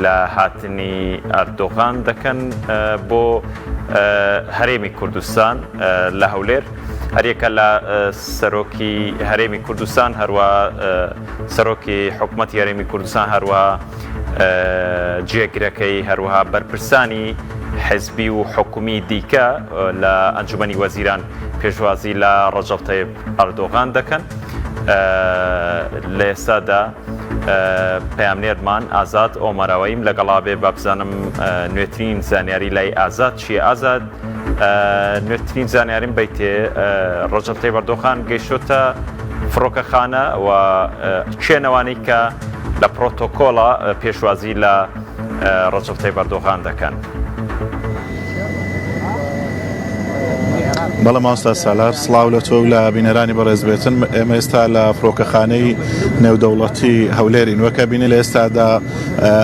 لە هاتنی ئەردۆغان دەکەن بۆ هەرێمی کوردستان لە هەولێر. هەرێکە لە سەرۆکی هەرێمی کوردستان هەروە سەرۆکی حکوومەتی هەرێمی کوردستان هەروە جێگرەکەی هەروەها بەرپرسانی حزبی و حکومی دیکە لە ئەنجومەنی وەزیران پێشوازی لە ڕەجەب تەیب ئەردۆغان دەکەن. لە ئێستادا پەیامنێرمان ئازاد ئۆمەراوەیم لەگەڵا بێ با بزانم نوێترین زانیاری لای ئازاد چیە. ئازاد نوێترین زانیاریم بیتێ ڕەجەب تەیب ئەردۆغان گەیشتۆتە فڕۆکەخانە و چێنەوانی کە لە پرۆتۆکۆڵە پێشوازی لە ڕەجەب تەیب ئەردۆغان دەکەن. بەڵێ مامۆستا سالار، سڵاو لە تۆ و لە بینەرانی بەڕێز بێتن. ئێمە ئێستا لە فڕۆکەخانەی نێودەوڵەتی هەولێرین. وەکە بینی لە ئێستادا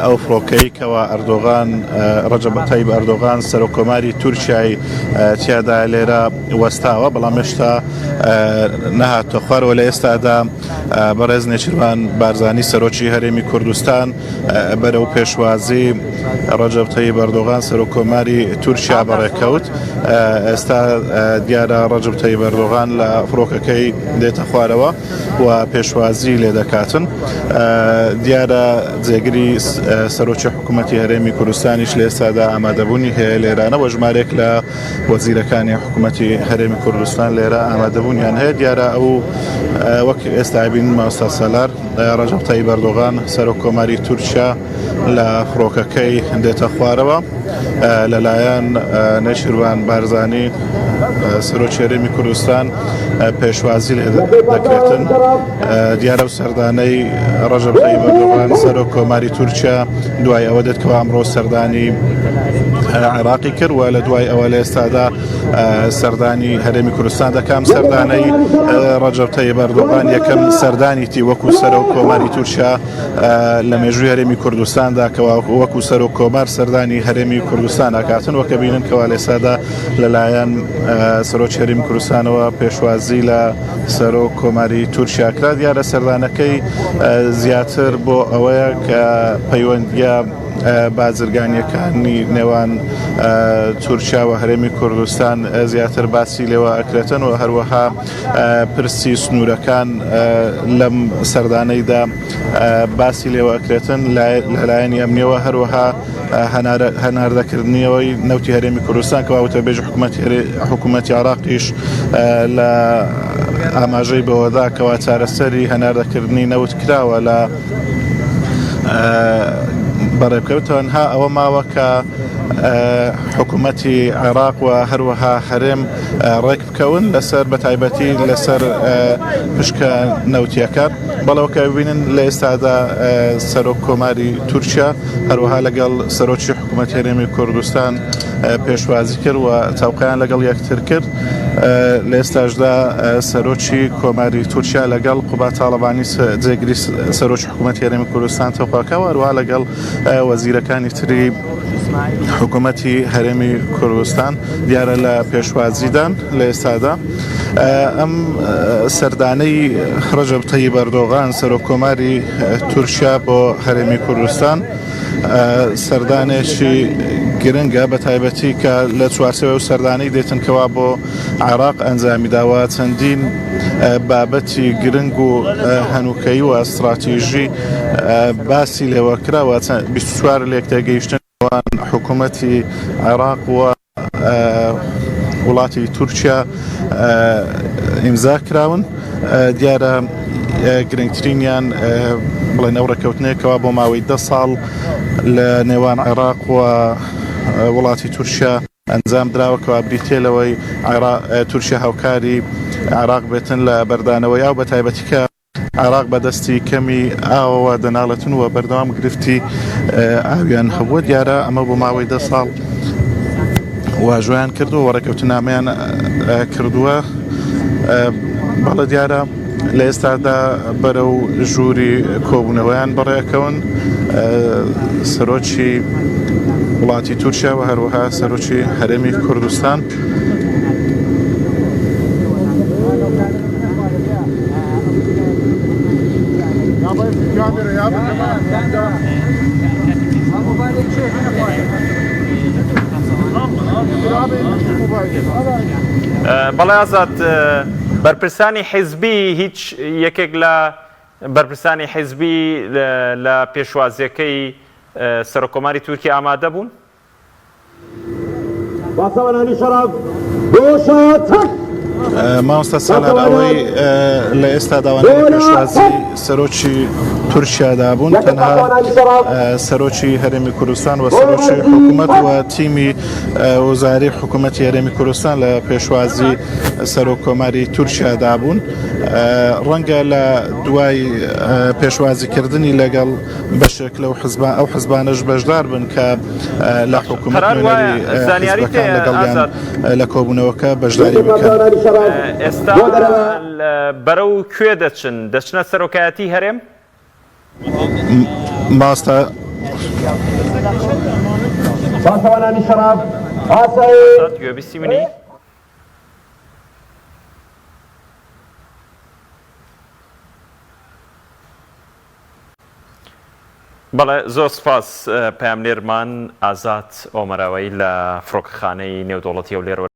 ئەو فڕۆکەی کەوا ئەردۆغان ڕەجەب تەیب ئەردۆغان سەرۆکۆماری تورکیای تیادا لێرە وەستاوە، بەڵام هێشتا نەهاتۆ خوارەوە. لە ئێستادا بەڕێز نێچیروان بارزانی سەرۆکی هەرێمی کوردستان بەرەو پێشوازی ڕەجەب تەیب ئەردۆغان سەرۆکۆماری تورکیا بەڕێکەوت. ئێستا دیارە ڕەجەب تەیب ئەردۆغان لە فڕۆکەکەی دێتە خوارەوە و پێشوازی لێ دەکاتن. دیارە جێگری سەرۆکی حکوومەتی هەرێمی کوردستانیش لە ئێستادا ئامادەبوونی هەیە لێرانە و ژمارێک لە وەزیرەکانی حکوومەتی هەرێمی کوردستان لێرە ئامادەبوونیان هەیە. دیارە ئەو وەک ئێستا بین مامۆستا سالار ڕەجەب تەیب ئەردۆغان سەرۆکۆماری تورکیا لە فڕۆکەکەی دێتە خوارەوە لەلایەن نێچیروان بارزانی سەرۆکی هەرێمی کوردستان پێشوازی لێ دەکرێتن. دیارە و سەردانەی ڕەجەب تەیب ئەردۆغان سەرۆکۆماری تورکیا دوای ئەوە دێتکەوە ئەمڕۆ سەردانی عێراقی کرد و لە دوای ئەوە لە ئێستادا سەردانی هەرێمی کوردستان دەکەم. سەردانەی ڕەجەب تەیب ئەردۆغان یەکەم سەردانیتی وەکو سەرۆکۆماری تورکیا لە مێژووی هەرێمی کوردستاندا کەوا وەکو سەرۆکۆمار سەردانی هەرێمی کوردستان ئاکاتن. وەکە بینن کەوا لە ئێستادا لەلایەن سەرۆکی هەرێمی کوردستانەوە پێشوازی لە سەرۆکۆماری تورکیا کرا. دیارە سەردانەکەی زیاتر بۆ ئەوەیە کە پەیوەندیە بازرگانیەکانی نێوان تورکیا و هەرێمی کوردستان زیاتر باسی لێوە ئەکرێتن و هەروەها پرسی سنوورەکان لەم سەردانەیدا باسی لێوە ئەکرێتن لەلایەنی ئەمنیەوە. هەروەها هەناردەکردنیەوەی نەوتی هەرێمی کوردستان کە واوتە بێژ حکوومەتی عێراقیش لە ئاماژەی بەوەدا کەوا چارەسەری هەناردەکردنی نەوت کراوە لە بەڕێبکەوتەوەنها ئەوە ماوە کە حکوومەتی عێراق و هەروەها هەرێم ڕێک بکەون لەسەر بەتایبەتی لەسەر پشکە نەوتیەکان. بەڵەوە کە ببینن لە ئێستادا سەرۆکۆماری تورکیا هەروەها لەگەڵ سەرۆکی حکوومەتی هەرێمی کوردستان پێشوازی کرد و تاوقیان لەگەڵ یەکتر کرد. لە ئێستاشدا سەرۆکی کۆماری تورکیا لەگەڵ قوبا تاڵەبانی جێگری سەرۆکی حکوومەتی هەرێمی کوردستان تەوقاکەوە هەروەها لەگەڵ وەزیرەکانی تری حکوومەتی هەرێمی کوردستان دیارە لە پێشوازیدان لە ئێستادا. ئەم سەردانەی ڕەجەب تەیب ئەردۆغان سەرۆکۆماری تورکیا بۆ هەرێمی کوردستان سەردانێکی گرنگە بەتایبەتی کە لە چوارچێوە و سەردانەی دێتن کەوا بۆ عێراق ئەنجامی داوە چەندین بابەتی گرنگ و هەنووکەی و ئەستراتیژی باسی لێوە کراوە. 24 لێک تێگەیشتن حکوومەتی عێراق و وڵاتی تورکیا ئیمزا کراون. دیارە گرنگترینیان بڵێن ئەو ڕێکەوتنەیەکەوە بۆ ماوەی 10 ساڵ لە نێوان عێراق و وڵاتی تورکیا ئەنجام دراوەکەوە بریتێلەوەی تورکیا هاوکاری عێراق بێتن لە بەردانەوەی ئاو بەتایبەتی کە عێراق بەدەستی کەمی ئاوەوە دەناڵێتن و بەردەوام گرفتی ئاویان هەبووە. دیارە ئەمە بۆ ماوەی 10 ساڵ واژۆیان کردو و ڕێکەوتنامەیان کردووە. بەڵە دیارە لە ئێستادا بەرەو ژووری کۆبوونەوەیان بەڕێەکەون سەرۆکی وڵاتی تورکیا و هەروەها سەرۆکی هەرێمی کوردستان. بەڵێ ئازاد بەرپرسانی حیزبی هیچ یەکێک لە بەرپرسانی حیزبی لە پێشوازیەکەی سەرۆکۆماری تورکیا ئامادە بوون؟ مامۆستا سالار ئەوەی لە ئێستا داوانەی پێشوازی سەرۆکی تورکیادا بوون تەنها سەرۆکی هەرێمی کوردستان و سەرۆکی حکوومەت و تیمی وەزارەی حکوومەتی هەرێمی کوردستان لە پێشوازی سەرۆکۆماری تورکیادا بوون. ڕەنگە لە دوای پێشوازیکردنی لەگەڵ بەشێک لەو ئەو حزبانەش بەشدار بن کە لە حکوومەت نوێنەری حیزبەکان لەگەڵیان لە کۆبوونەوەکە بەشداری بکەن. ئێستا بەرەو کوێ دەچنە سەرۆکایەتی هەرێم؟ ماستا گوێبیستی منی؟ بەڵێ زۆر سپاس پەیامنێرمان ئازاد ئۆمەراوەی لە فڕۆکەخانەی نێودەوڵەتی و لێرە